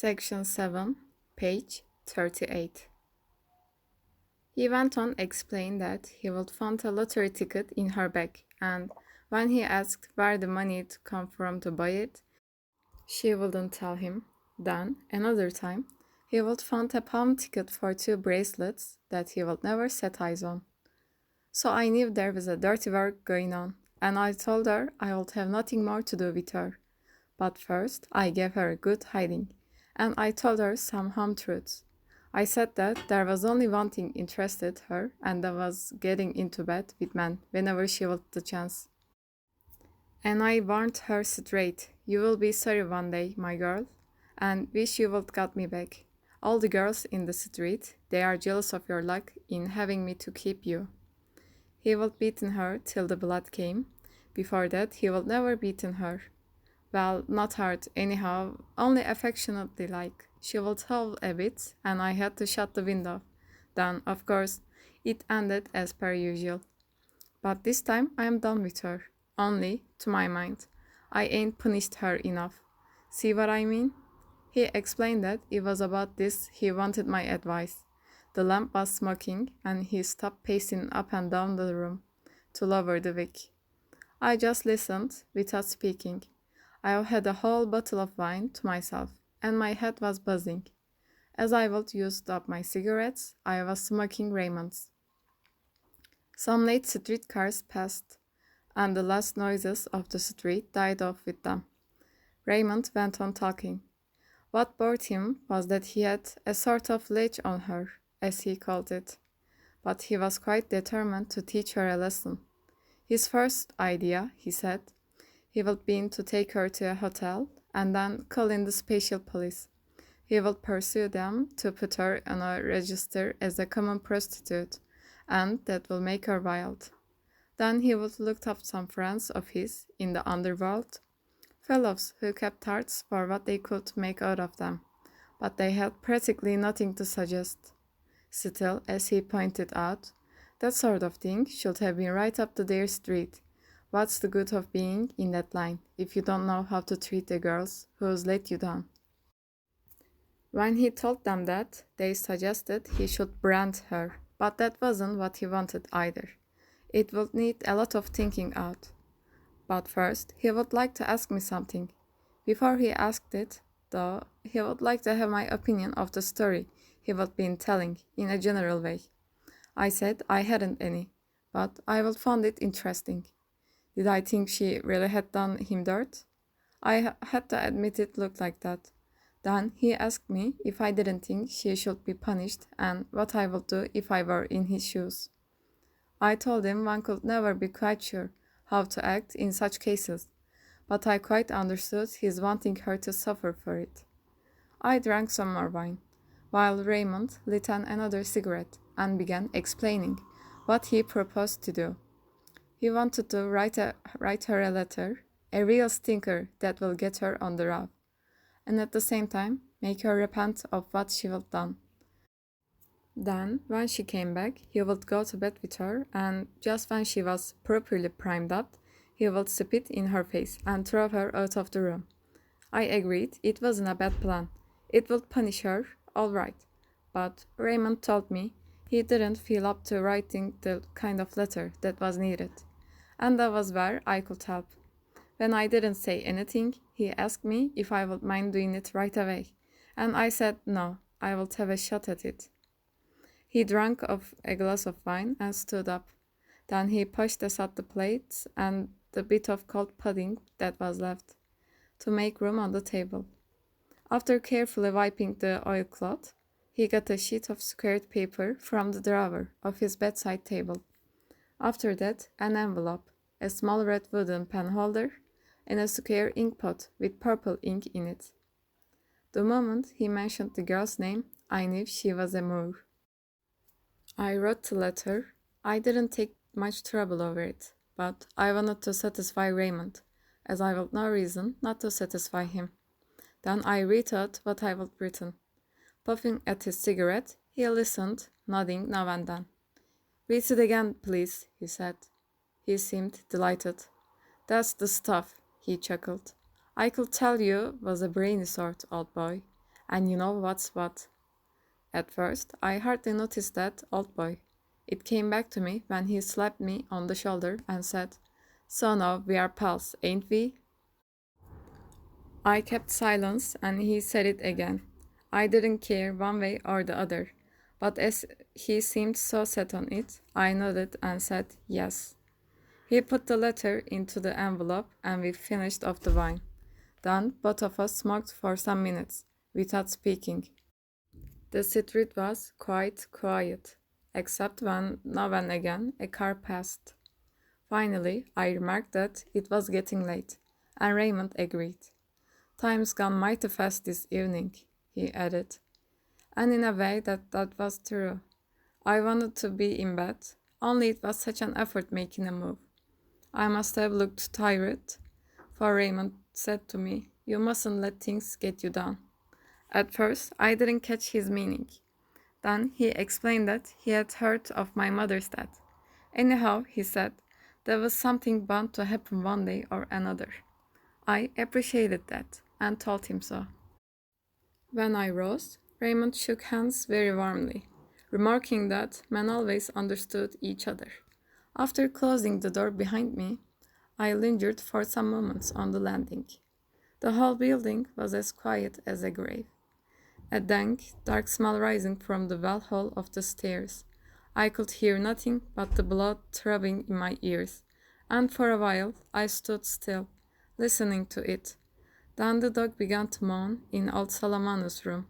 Section 7, page 38. He went on explain that he would find a lottery ticket in her bag, and when he asked where the money had come from to buy it, she wouldn't tell him. Then, another time, he would find a pawn ticket for 2 bracelets that he would never set eyes on. So I knew there was a dirty work going on, and I told her I would have nothing more to do with her. But first, I gave her a good hiding, and I told her some home truths. I said that there was only one thing interested her, and that was getting into bed with men whenever she got the chance. And I warned her straight, you will be sorry one day, my girl, and wish you would got me back. All the girls in the street, they are jealous of your luck in having me to keep you. He would beaten her till the blood came. Before that, he would never beaten her. Well, not hard, anyhow, only affectionately like. She would howl a bit, and I had to shut the window. Then, of course, it ended as per usual. But this time I am done with her. Only, to my mind, I ain't punished her enough. See what I mean? He explained that it was about this he wanted my advice. The lamp was smoking, and he stopped pacing up and down the room to lower the wick. I just listened without speaking. I had a whole bottle of wine to myself, and my head was buzzing. As I would used up my cigarettes, I was smoking Raymond's. Some late streetcars passed, and the last noises of the street died off with them. Raymond went on talking. What bored him was that he had a sort of leech on her, as he called it, but he was quite determined to teach her a lesson. His first idea, he said, he would be to take her to a hotel and then call in the special police. He would pursue them to put her on a register as a common prostitute, and that will make her wild. Then he would look up some friends of his in the underworld, fellows who kept tarts for what they could make out of them, but they had practically nothing to suggest. Still, as he pointed out, that sort of thing should have been right up to their street. What's the good of being in that line if you don't know how to treat the girls who's let you down? When he told them that, they suggested he should brand her, but that wasn't what he wanted either. It would need a lot of thinking out. But first, he would like to ask me something. Before he asked it, though, he would like to have my opinion of the story he would been telling in a general way. I said I hadn't any, but I would find it interesting. Did I think she really had done him dirt? I had to admit it looked like that. Then he asked me if I didn't think she should be punished and what I would do if I were in his shoes. I told him one could never be quite sure how to act in such cases, but I quite understood his wanting her to suffer for it. I drank some more wine, while Raymond lit another cigarette and began explaining what he proposed to do. He wanted to write her a letter, a real stinker that will get her on the road, and at the same time make her repent of what she had done. Then, when she came back, he would go to bed with her, and just when she was properly primed up, he would spit in her face and throw her out of the room. I agreed it wasn't a bad plan. It would punish her, all right. But Raymond told me he didn't feel up to writing the kind of letter that was needed. And that was where I could help. When I didn't say anything, he asked me if I would mind doing it right away, and I said no, I would have a shot at it. He drank off a glass of wine and stood up. Then he pushed aside the plates and the bit of cold pudding that was left, to make room on the table. After carefully wiping the oilcloth, he got a sheet of squared paper from the drawer of his bedside table. After that, an envelope, a small red wooden pen holder, and a square inkpot with purple ink in it. The moment he mentioned the girl's name, I knew she was a Moore. I wrote the letter. I didn't take much trouble over it, but I wanted to satisfy Raymond, as I had no reason not to satisfy him. Then I read out what I had written. Puffing at his cigarette, he listened, nodding now and then. "Read it again, please," he said. He seemed delighted. "That's the stuff," he chuckled. "I could tell you was a brainy sort, old boy. And you know what's what? At first, I hardly noticed that old boy. It came back to me when he slapped me on the shoulder and said, "So now we are pals, ain't we?" I kept silence and he said it again. I didn't care one way or the other, but as he seemed so set on it, I nodded and said yes. He put the letter into the envelope and we finished off the wine. Then both of us smoked for some minutes, without speaking. The street was quite quiet, except when now and again a car passed. Finally, I remarked that it was getting late, and Raymond agreed. "Time's gone mighty fast this evening," he added. And in a way that was true. I wanted to be in bed, only it was such an effort making a move. I must have looked tired, for Raymond said to me, "You mustn't let things get you down." At first, I didn't catch his meaning. Then he explained that he had heard of my mother's death. Anyhow, he said, there was something bound to happen one day or another. I appreciated that and told him so. When I rose, Raymond shook hands very warmly, remarking that men always understood each other. After closing the door behind me, I lingered for some moments on the landing. The whole building was as quiet as a grave. A dank, dark smell rising from the well hole of the stairs. I could hear nothing but the blood throbbing in my ears, and for a while I stood still, listening to it. Then the dog began to moan in old Salamano's room,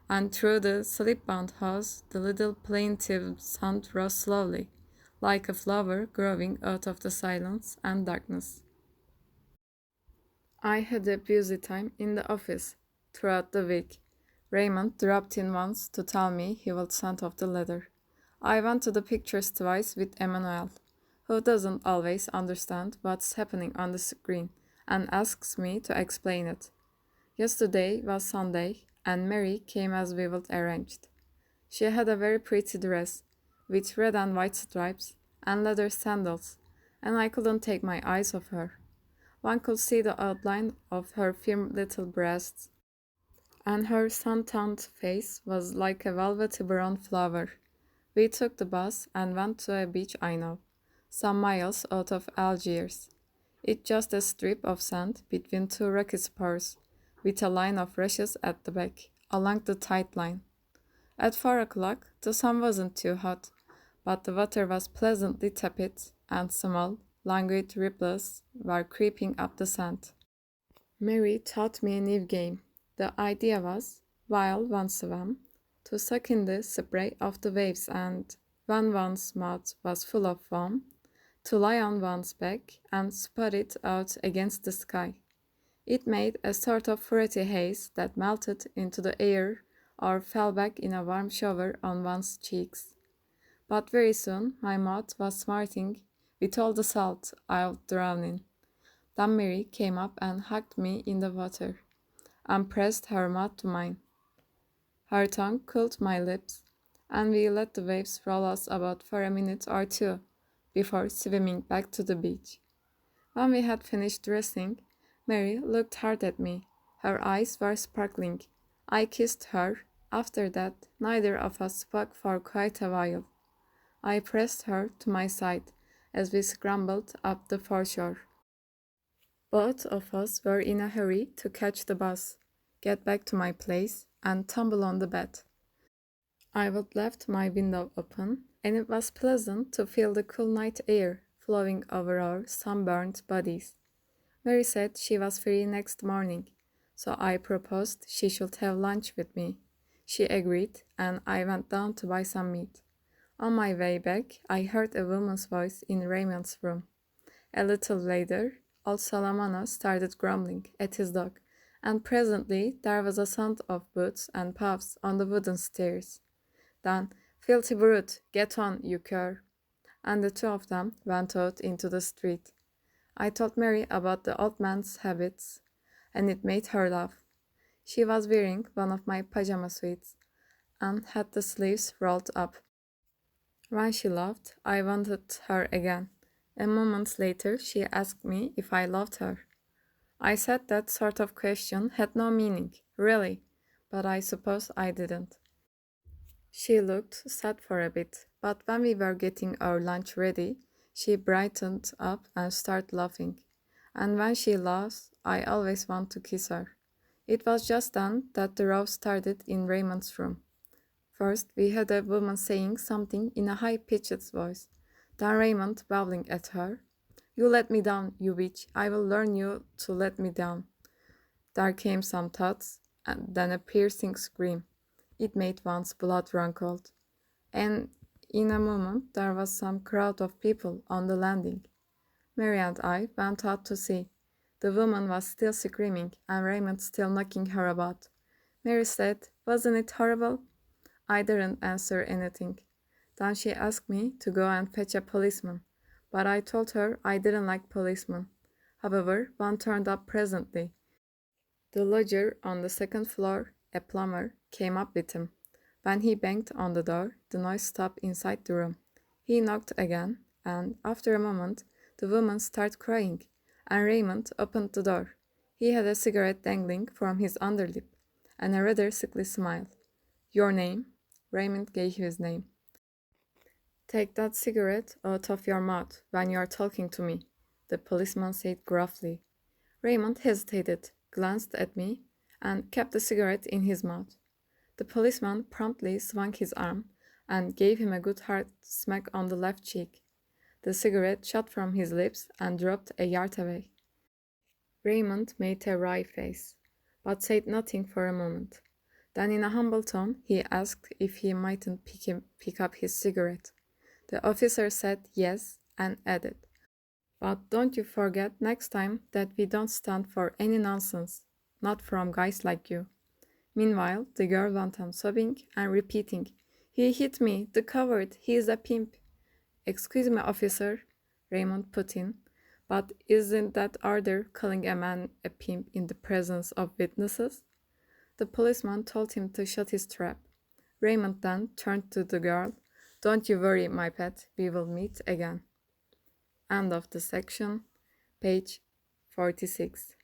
and through the sleep-bound house the little plaintive sound rose slowly, like a flower growing out of the silence and darkness. I had a busy time in the office throughout the week. Raymond dropped in once to tell me he would send off the letter. I went to the pictures twice with Emmanuel, who doesn't always understand what's happening on the screen and asks me to explain it. Yesterday was Sunday, and Mary came as we would arranged. She had a very pretty dress, with red and white stripes, and leather sandals, and I couldn't take my eyes off her. One could see the outline of her firm little breasts, and her sun-tanned face was like a velvety brown flower. We took the bus and went to a beach I know, some miles out of Algiers. It's just a strip of sand between two rocky spurs, with a line of rushes at the back, along the tide line. At 4 o'clock, the sun wasn't too hot, but the water was pleasantly tepid, and small, languid ripples were creeping up the sand. Mary taught me a new game. The idea was, while one swam, to suck in the spray of the waves and, when one's mouth was full of foam, to lie on one's back and sputt it out against the sky. It made a sort of fruity haze that melted into the air or fell back in a warm shower on one's cheeks. But very soon my mouth was smarting with all the salt I'd drowned in. Then Mary came up and hugged me in the water, and pressed her mouth to mine. Her tongue cooled my lips, and we let the waves roll us about for a minute or two before swimming back to the beach. When we had finished dressing, Mary looked hard at me. Her eyes were sparkling. I kissed her. After that, neither of us spoke for quite a while. I pressed her to my side as we scrambled up the foreshore. Both of us were in a hurry to catch the bus, get back to my place, and tumble on the bed. I would left my window open, and it was pleasant to feel the cool night air flowing over our sunburned bodies. Mary said she was free next morning, so I proposed she should have lunch with me. She agreed, and I went down to buy some meat. On my way back, I heard a woman's voice in Raymond's room. A little later, old Salamano started grumbling at his dog, and presently there was a sound of boots and puffs on the wooden stairs. Then, "Filthy brute, get on, you cur!" And the two of them went out into the street. I told Mary about the old man's habits, and it made her laugh. She was wearing one of my pajama suits, and had the sleeves rolled up. When she laughed, I wanted her again. A moment later, she asked me if I loved her. I said that sort of question had no meaning, really, but I suppose I didn't. She looked sad for a bit, but when we were getting our lunch ready, she brightened up and started laughing. And when she laughs, I always want to kiss her. It was just then that the row started in Raymond's room. First, we had a woman saying something in a high pitched voice. Then Raymond bawling at her. You let me down, you witch. I will learn you to let me down. There came some thoughts, and then a piercing scream. It made one's blood run cold. And in a moment there was some crowd of people on the landing. Mary and I went out to see. The woman was still screaming and Raymond still knocking her about. Mary said, "Wasn't it horrible?" I didn't answer anything. Then she asked me to go and fetch a policeman, but I told her I didn't like policemen. However, one turned up presently. The lodger on the second floor, a plumber, came up with him. When he banged on the door, the noise stopped inside the room. He knocked again, and after a moment, the woman started crying, and Raymond opened the door. He had a cigarette dangling from his underlip, and a rather sickly smile. Your name? Raymond gave his name. Take that cigarette out of your mouth when you are talking to me, the policeman said gruffly. Raymond hesitated, glanced at me, and kept the cigarette in his mouth. The policeman promptly swung his arm and gave him a good hard smack on the left cheek. The cigarette shot from his lips and dropped a yard away. Raymond made a wry face, but said nothing for a moment. Then in a humble tone he asked if he mightn't pick up his cigarette. The officer said yes and added, "But don't you forget next time that we don't stand for any nonsense, not from guys like you." Meanwhile, the girl went on sobbing and repeating, "He hit me, the coward, he is a pimp." "Excuse me, officer," Raymond put in, "but isn't that order calling a man a pimp in the presence of witnesses?" The policeman told him to shut his trap. Raymond then turned to the girl. "Don't you worry, my pet, we will meet again." End of the section, page 46.